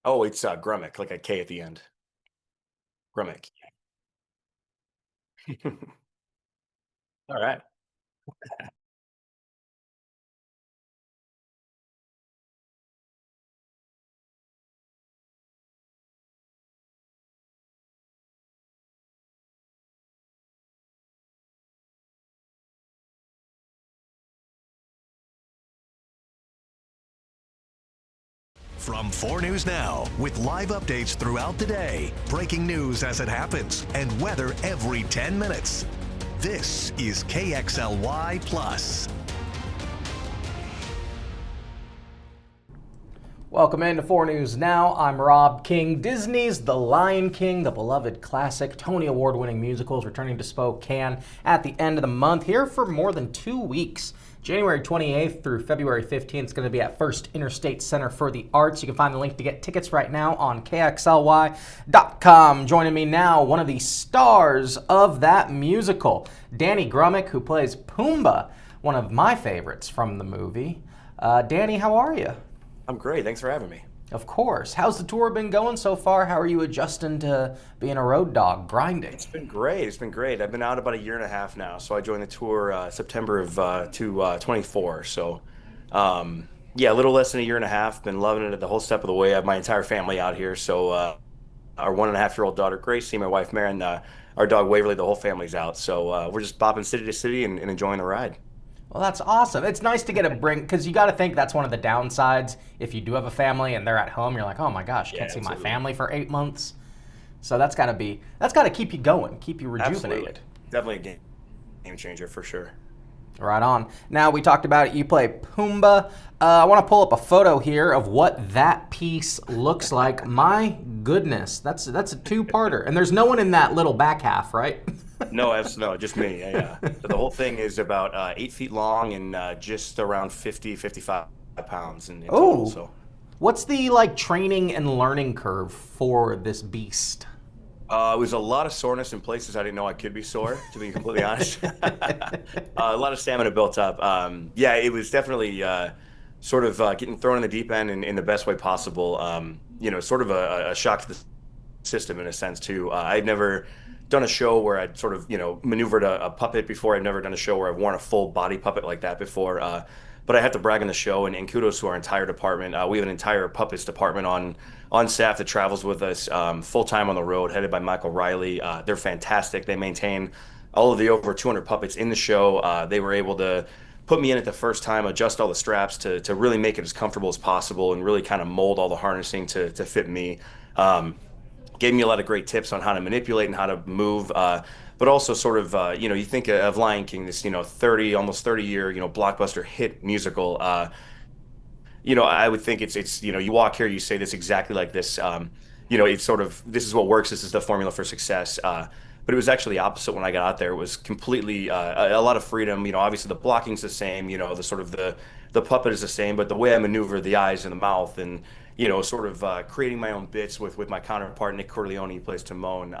Oh, it's Grumich, like a K at the end. Grumich. All right. From 4 News Now, with live updates throughout the day, breaking news as it happens, and weather every 10 minutes. This is KXLY Plus. Welcome into 4 News Now. I'm Rob King. Disney's The Lion King, the beloved classic, Tony Award-winning musical, is returning to Spokane at the end of the month, here for more than 2 weeks. January 28th through February 15th is going to be at First Interstate Center for the Arts. You can find the link to get tickets right now on kxly.com. Joining me now, one of the stars of that musical, Danny Grumich, who plays Pumbaa, one of my favorites from the movie. Danny, how are you? I'm great. Thanks for having me. Of course. How's the tour been going so far? How are you adjusting to being a road dog, grinding? It's been great. It's been great. I've been out about a year and a half now. So I joined the tour September of 24. So, yeah, a little less than a year and a half. Been loving it the whole step of the way. I have my entire family out here. So our 1.5-year-old daughter Gracie, my wife Maren, our dog Waverly, the whole family's out. So we're just bopping city to city and enjoying the ride. Well, that's awesome. It's nice to get a bring, because you got to think that's one of the downsides. If you do have a family and they're at home, you're like, oh my gosh, Yeah, can't see my absolutely. family for 8 months. So that's got to keep you going, keep you Absolutely. rejuvenated. Definitely a game changer for sure. Right on. Now we talked about it. You play Pumbaa. I want to pull up a photo here of what that piece looks like. My goodness, that's a two-parter, and there's no one in that little back half, right? No, no, just me. Yeah, yeah. So the whole thing is about 8 feet long and just around 55 pounds in total. Oh, So what's the training and learning curve for this beast? it was a lot of soreness in places I didn't know I could be sore, to be completely honest. A lot of stamina built up. Yeah, it was definitely sort of getting thrown in the deep end in the best way possible. Sort of a shock to the system in a sense too. I'd never done a show where I'd sort of maneuvered a puppet before. I've never done a show where I've worn a full body puppet like that before. But I have to brag on the show and kudos to our entire department. We have an entire puppets department on staff that travels with us full time on the road, headed by Michael Riley. They're fantastic. They maintain all of the over 200 puppets in the show. They were able to put me in it the first time, adjust all the straps to really make it as comfortable as possible, and really kind of mold all the harnessing to fit me. Gave me a lot of great tips on how to manipulate and how to move. But also sort of, you think of Lion King, this, almost 30 year, blockbuster hit musical. I would think it's, you walk here, you say this exactly like this. It's sort of, this is what works. This is the formula for success. But it was actually the opposite when I got out there. It was completely a lot of freedom. Obviously the blocking's the same. The sort of the puppet is the same, but the way I maneuver the eyes and the mouth and sort of creating my own bits with my counterpart Nick Corleone, who plays Timon.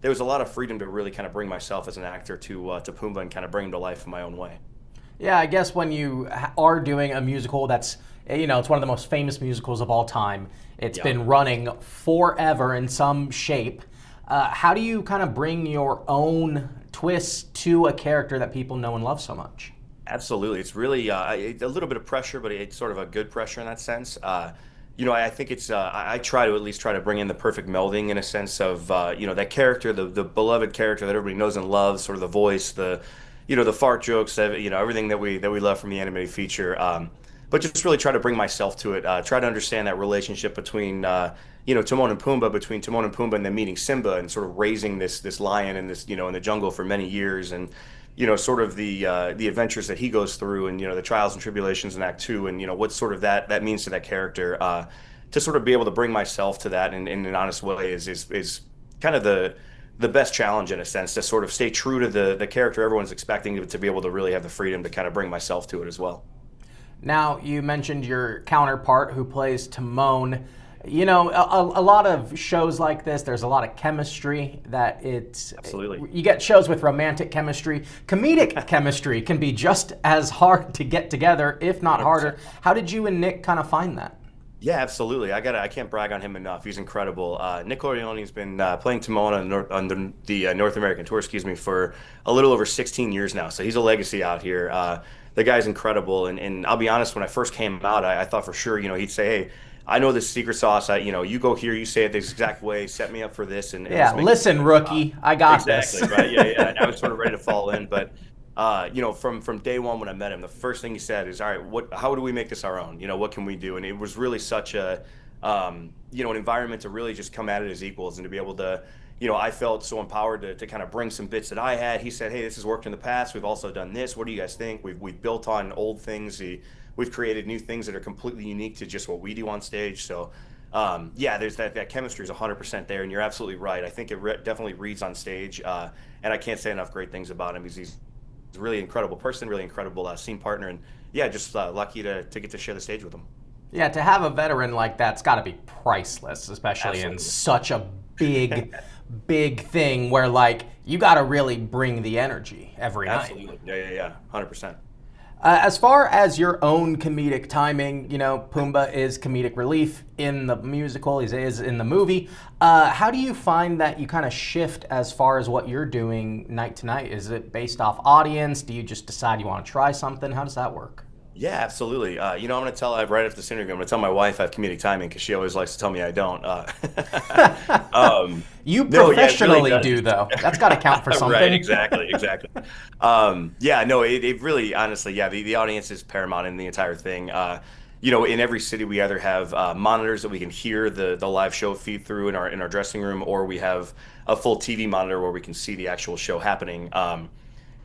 There was a lot of freedom to really kind of bring myself as an actor to Pumbaa and kind of bring him to life in my own way. Yeah, I guess when you are doing a musical that's, it's one of the most famous musicals of all time. It's Yeah. been running forever in some shape. How do you kind of bring your own twist to a character that people know and love so much? Absolutely. It's really a little bit of pressure, but it's sort of a good pressure in that sense. I think it's I try to at least try to bring in the perfect melding in a sense of that character, the beloved character that everybody knows and loves, sort of the voice, the fart jokes, everything that we love from the animated feature. But just really try to bring myself to it. Try to understand that relationship between Timon and Pumbaa, between Timon and Pumbaa, and then meeting Simba and sort of raising this lion in this in the jungle for many years, and sort of the adventures that he goes through, and the trials and tribulations in Act Two, and what sort of that means to that character. To sort of be able to bring myself to that in an honest way is kind of the best challenge in a sense, to sort of stay true to the character everyone's expecting, to be able to really have the freedom to kind of bring myself to it as well. Now, you mentioned your counterpart who plays Timon. A lot of shows like this, there's a lot of chemistry that Absolutely. you get shows with romantic chemistry. Comedic chemistry can be just as hard to get together, if not harder. 100%. How did you and Nick kind of find that? Yeah, absolutely. I can't brag on him enough. He's incredible. Nick Corleone's been playing Timon on the North American tour, excuse me, for a little over 16 years now. So he's a legacy out here. The guy's incredible. And I'll be honest, when I first came out, I thought for sure, he'd say, hey, I know this secret sauce. You go here, you say it this exact way, set me up for this, and Yeah, let's make it listen, happen. rookie, I got this. Exactly, right? Yeah, yeah. And I was sort of ready to fall in, but from day one when I met him, the first thing he said is, "All right, how do we make this our own? What can we do?" And it was really such an environment to really just come at it as equals and to be able to, I felt so empowered to kind of bring some bits that I had. He said, "Hey, this has worked in the past. We've also done this. What do you guys think? We've built on old things. We've created new things that are completely unique to just what we do on stage." So. Yeah, there's that chemistry is 100% there, and you're absolutely right. I think it definitely reads on stage, and I can't say enough great things about him. He's a really incredible person, really incredible scene partner, and yeah, just lucky to get to share the stage with him. Yeah, to have a veteran like that's got to be priceless, especially in Absolutely. such a big, big thing where like you got to really bring the energy every night. Absolutely. Yeah, yeah, yeah. 100%. As far as your own comedic timing, Pumbaa is comedic relief in the musical, he is in the movie. How do you find that you kind of shift as far as what you're doing night to night? Is it based off audience? Do you just decide you want to try something? How does that work? Yeah, absolutely. I'm going to tell right after this interview, I'm going to tell my wife I have comedic timing because she always likes to tell me I don't. You No, yeah, it really professionally does. do, though. That's got to count for Right, something. exactly, exactly. Yeah, no, it really, honestly, yeah, the audience is paramount in the entire thing. In every city, we either have monitors that we can hear the live show feed through in our dressing room, or we have a full TV monitor where we can see the actual show happening. And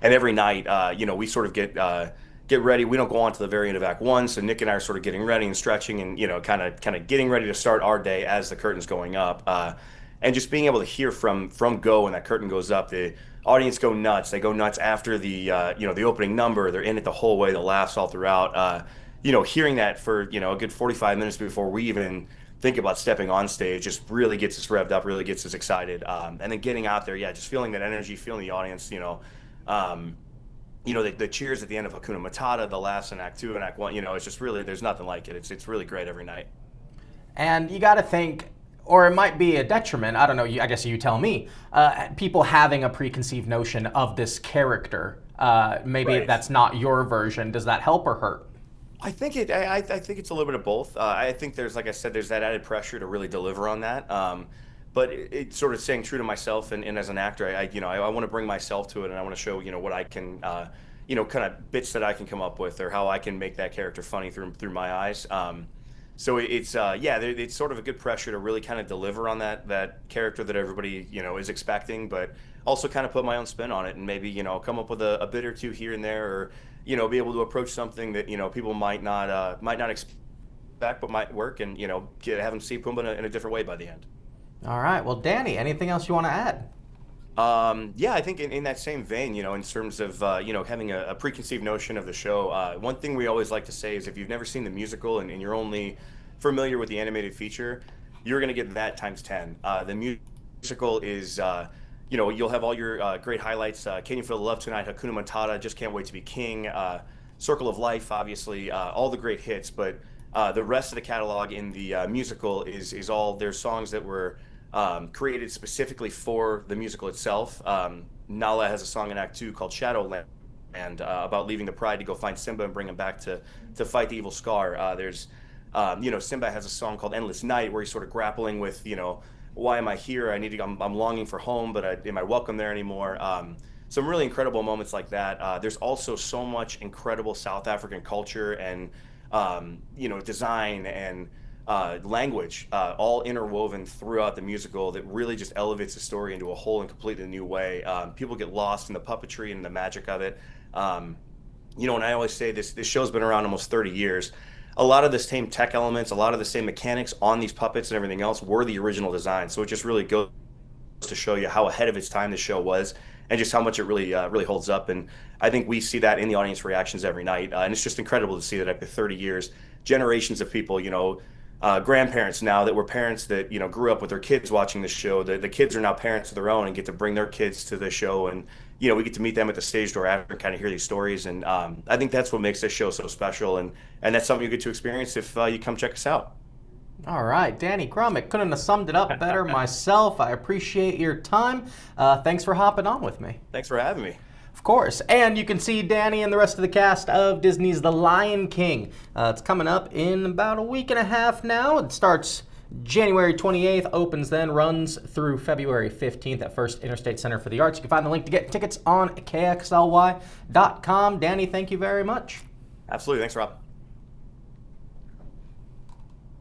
every night, we sort of get ready. We don't go on to the very end of Act One, so Nick and I are sort of getting ready and stretching, and kind of getting ready to start our day as the curtain's going up. And just being able to hear from go when that curtain goes up, the audience go nuts. They go nuts after the opening number. They're in it the whole way. The laughs all throughout. Hearing that for a good 45 minutes before we even think about stepping on stage just really gets us revved up, really gets us excited. And then getting out there, yeah, just feeling that energy, feeling the audience. The cheers at the end of Hakuna Matata, the laughs in Act Two and Act One. It's just really there's nothing like it. It's really great every night. And you got to think, or it might be a detriment, I don't know, I guess you tell me, people having a preconceived notion of this character. Maybe Right. that's not your version. Does that help or hurt? I think it's a little bit of both. I think there's, like I said, there's that added pressure to really deliver on that. But it's sort of staying true to myself, and as an actor, I want to bring myself to it, and I want to show what I can, kind of bits that I can come up with, or how I can make that character funny through my eyes. So it's sort of a good pressure to really kind of deliver on that character that everybody is expecting, but also kind of put my own spin on it, and maybe come up with a bit or two here and there, or be able to approach something that people might not expect, but might work, and have them see Pumbaa in a different way by the end. All right. Well, Danny, anything else you want to add? Yeah, I think in that same vein, in terms of having a preconceived notion of the show, one thing we always like to say is if you've never seen the musical and you're only familiar with the animated feature, you're going to get that times 10. The musical is, you'll have all your great highlights. Can You Feel the Love Tonight? Hakuna Matata, Just Can't Wait to Be King. Circle of Life, obviously, all the great hits. But the rest of the catalog in the musical is all their songs that were created specifically for the musical itself. Nala has a song in Act Two called Shadowland, and about leaving the Pride to go find Simba and bring him back to fight the evil Scar. Simba has a song called Endless Night, where he's sort of grappling with, why am I here? I'm longing for home, but am I welcome there anymore? Some really incredible moments like that. There's also so much incredible South African culture and design and language, all interwoven throughout the musical that really just elevates the story into a whole and completely new way. People get lost in the puppetry and the magic of it. And I always say this show's been around almost 30 years. A lot of the same tech elements, a lot of the same mechanics on these puppets and everything else were the original design. So it just really goes to show you how ahead of its time the show was, and just how much it really holds up. And I think we see that in the audience reactions every night, and it's just incredible to see that after 30 years, generations of people, grandparents now that were parents that grew up with their kids watching the show. The kids are now parents of their own and get to bring their kids to the show, and we get to meet them at the stage door after and kind of hear these stories. And I think that's what makes this show so special, and that's something you get to experience if you come check us out. All right, Danny Grumich. Couldn't have summed it up better myself. I appreciate your time. Thanks for hopping on with me. Thanks for having me. Of course. And you can see Danny and the rest of the cast of Disney's The Lion King. It's coming up in about a week and a half now. It starts January 28th, opens then, runs through February 15th at First Interstate Center for the Arts. You can find the link to get tickets on kxly.com. Danny, thank you very much. Absolutely. Thanks, Rob.